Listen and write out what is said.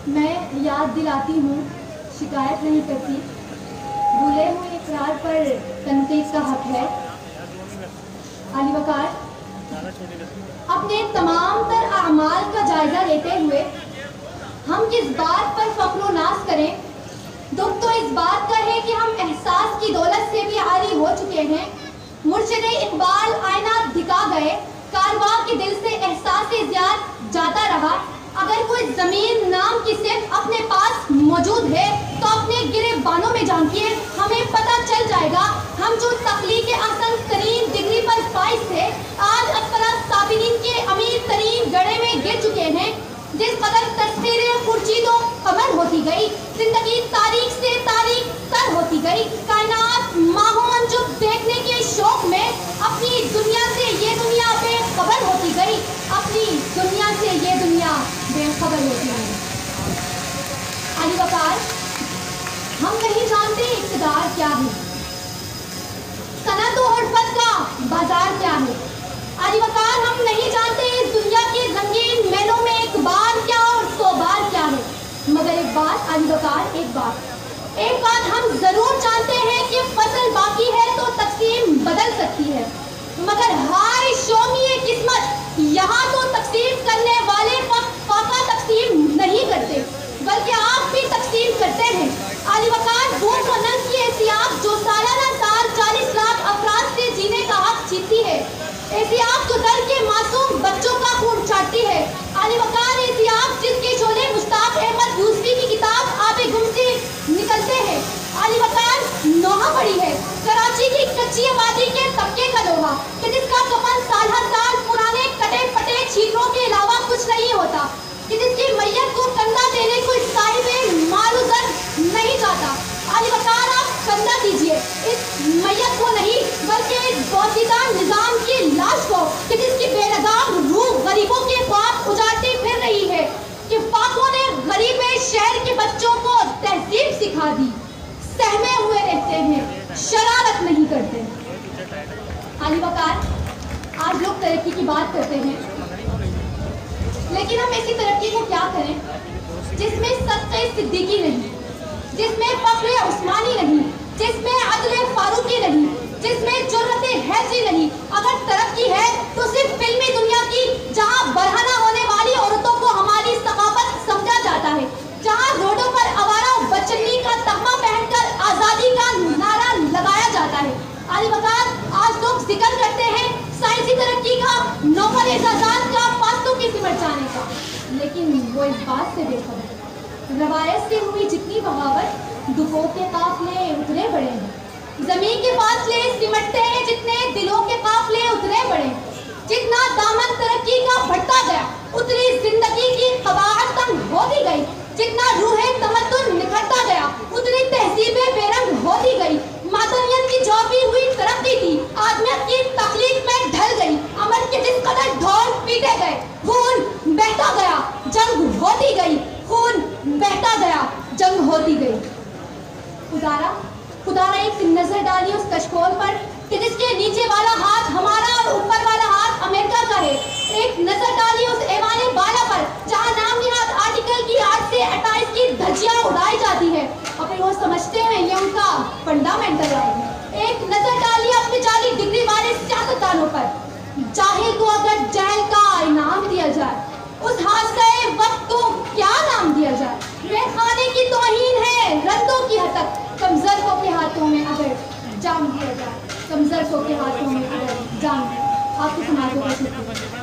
میں یاد دلاتی ہوں، شکایت نہیں کرتی، بھولے ہوئے اقرار پر تنقید کا حق ہے۔ علی وقار، اپنے تمام تر اعمال کا جائزہ لیتے ہوئے ہم کس بات پر فخر و ناز کریں؟ دکھ تو اس بات کا ہے کہ ہم احساس کی دولت سے بھی عاری ہو چکے ہیں۔ مرشد اقبال آئینہ دکھا گئے، کارواں کے دل سے احساس زیاد جاتا رہا۔ اگر کوئی زمین نام کی صرف اپنے پاس موجود ہے تو اپنے گریبانوں میں جھانکیے، ہمیں پتہ چل جائے گا۔ ہم جو تخلیق احسن ترین ڈگری پر فائز تھے، آج اکثر صابرین کے امیر ترین گڑھے میں گر چکے ہیں۔ جس قدر تصویریں خورشید و قمر ہوتی گئی، زندگی تاریخ سے تاریخ تر ہوتی گئی۔ کائنات ماہ و منجم دیکھنے کے شوق میں اپنی دنیا سے یہ دنیا بے خبر ہوتی گئی، اپنی دنیا سے یہ دنیا بے خبر ہوتی گئی۔ علی وقار، ہم نہیں جانتے اقتدار کیا ہے، صنعت و حرفت کا بازار کیا ہے۔ علی وقار، ہم نہیں جانتے اس دنیا کے رنگین میلوں میں ایک بار کیا اور 100 بار کیا ہے، مگر ایک بات علی وقار، ایک بات ہم ضرور جانتے ہیں کہ فصل باقی ہے تو تقسیم بدل سکتی ہے، مگر ہائے شومی قسمت، یہاں تو تقسیم کرنے والے فاقہ تقسیم نہیں کرتے بلکہ آپ بھی تقسیم کرتے ہیں۔ علی وقار، بھوک و ننگ کی ایسی آگ جو سالانہ سال 40 لاکھ افراد سے جینے کا حق چھینتی ہے، ایسی آگ جو در کے معصوم بچوں کا خون چاٹتی ہے۔ علی وقار، ایسی آگ جس کے شعلے مشتاق احمد یوسفی کی کتاب آب گم سے نکلتے ہیں۔ علی وقار، نوحہ پڑی ہے کراچی کی کچی آبادی کے طبقے کا لوہا کہ جس کا کفن سال ہر سال پرانے کٹے پٹے چھیتروں کے علاوہ کچھ نہیں ہوتا، کہ جس کی میت کو کندھا دینے کوئی صاحب مال و زر نہیں چاہتا۔ علی وقار، آپ کندھا دیجئے اس میت کو نہیں بلکہ اس بوسیدہ نظام کی لاش کو کہ جس کی بے لگام روح غریبوں کے خواب اجاڑتی پھر رہی ہے، کہ فاقوں نے غریب شہر کے بچوں کو تہذیب سکھا دی، سہمے ہوئے رہتے ہیں، شرارت نہیں کرتے۔ علی وقار، آج لوگ ترقی کی بات کرتے ہیں، لیکن ہم ایسی ترقی کو کیا کریں جس میں صدقہ صدیقی نہیں، جس میں فخر عثمانی نہیں، جس میں عدل فاروقی نہیں، جس میں جرأت حیدری نہیں۔ اگر ترقی ہے تو صرف فلمی دنیا کی، جہاں برہنہ ہونے والی عورتوں کو ہماری ثقافت سمجھا جاتا ہے، جہاں روڈوں پر آوارہ بچنی کا تمغہ پہن کر آزادی کا نعرہ لگایا جاتا ہے۔ علی وقار، آج لوگ ذکر کرتے ہیں سائنسی ترقی کا، نوبل اعزازات کا، فاصلوں کی سمٹ جانے کا، لیکن وہ اس بات سے بے خبر ہے روایت سے ہوئی جتنی بغاوت، دکھوں کے قافلے اتنے بڑے ہیں، زمین کے فاصلے سمٹتے ہیں جتنے دلوں کے قافلے اتنے بڑے ہیں۔ جتنا دامن ترقی کا بڑھتا گیا اتنی زندگی کی قواعد تنگ ہوتی گئی، جتنا روح تمدن نکھرتا گیا اتنی تہذیبیں بے رنگ ہوتی گئی۔ معدنیت کی جو بھی ہوئی ترقی تھی آدمیت کی تخلیق میں ڈھل گئی، امن کے جس قدر ڈھول پیٹے گئے، خون بہتا گیا، جنگ ہوتی گئی، خون بہتا گیا، جنگ ہوتی گئی۔ خدا نے ایک نظر ڈالی اس کشکول پر کہ جس کے نیچے والا ہاتھ ہمارا اور اوپر والا ہاتھ امریکہ کا ہے، ایک نظر ڈالی اس ایوان بالا پر جہاں نام نہاد آرٹیکل کی 8 سے 28 کی دھجیاں اڑائی جاتی ہے اور پھر وہ سمجھتے ہیں یہ ان کا فنڈامنٹل رائٹ ہے۔ ایک نظر ڈالی اپنی جعلی ڈگری والے سیاستدانوں پر، جاہل کو اگر جہل کا انعام دیا جائے، اس حادثہ وقت کو کیا نام دیا جائے؟ میخانے کی توہین ہے رندوں کی ہتک، کمزروں کے ہاتھوں میں اگر جام دیا جائے، کمزروں کے ہاتھوں میں اگر جام دیا۔ آپ کو سماجوں کا شکریہ۔